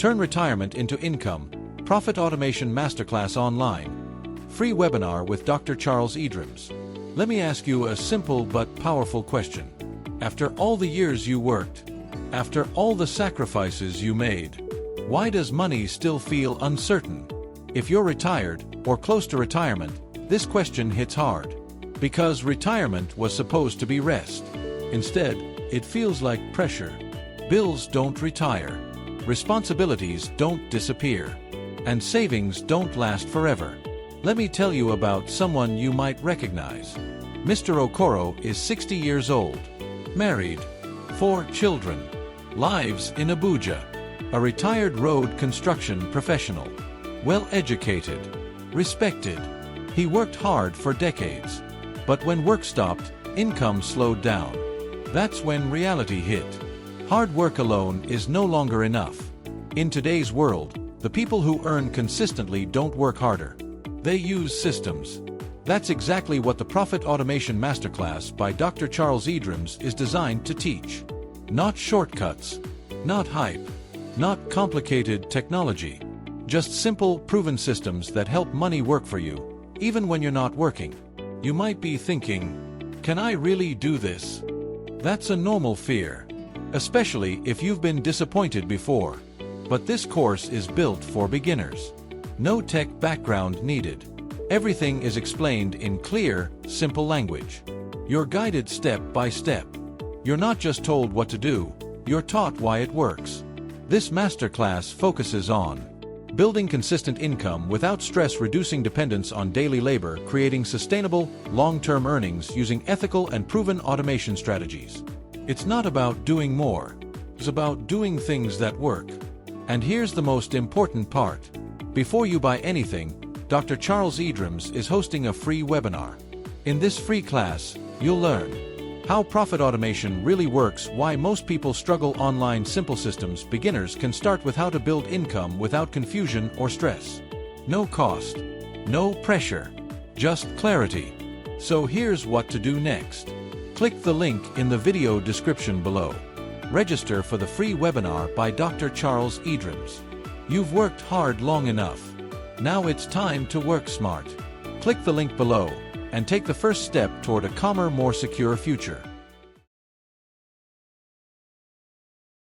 Turn retirement into income. Profit Automation Masterclass online. Free webinar with Dr. Charles Edrims. Let me ask you a simple but powerful question. After all the years you worked, after all the sacrifices you made, why does money still feel uncertain? If you're retired or close to retirement, this question hits hard. Because retirement was supposed to be rest. Instead, it feels like pressure. Bills don't retire. Responsibilities don't disappear. And savings don't last forever. Let me tell you about someone you might recognize. Mr. Okoro is 60 years old, married, 4 children, lives in Abuja, a retired road construction professional, well-educated, respected. He worked hard for decades, but when work stopped, income slowed down. That's when reality hit. Hard work alone is no longer enough. In today's world, the people who earn consistently don't work harder. They use systems. That's exactly what the Profit Automation Masterclass by Dr. Charles Edrims is designed to teach. Not shortcuts, not hype, not complicated technology. Just simple, proven systems that help money work for you, even when you're not working. You might be thinking, can I really do this? That's a normal fear, especially if you've been disappointed before. But this course is built for beginners. No tech background needed. Everything is explained in clear, simple language. You're guided step by step. You're not just told what to do, you're taught why it works. This masterclass focuses on building consistent income without stress, reducing dependence on daily labor, creating sustainable, long-term earnings using ethical and proven automation strategies. It's not about doing more. It's about doing things that work. And here's the most important part. Before you buy anything, Dr. Charles Edrims is hosting a free webinar. In this free class, you'll learn how profit automation really works, why most people struggle online, simple systems beginners can start with, how to build income without confusion or stress. No cost, no pressure, just clarity. So here's what to do next. Click the link in the video description below. Register for the free webinar by Dr. Charles Edrims. You've worked hard long enough. Now it's time to work smart. Click the link below and take the first step toward a calmer, more secure future.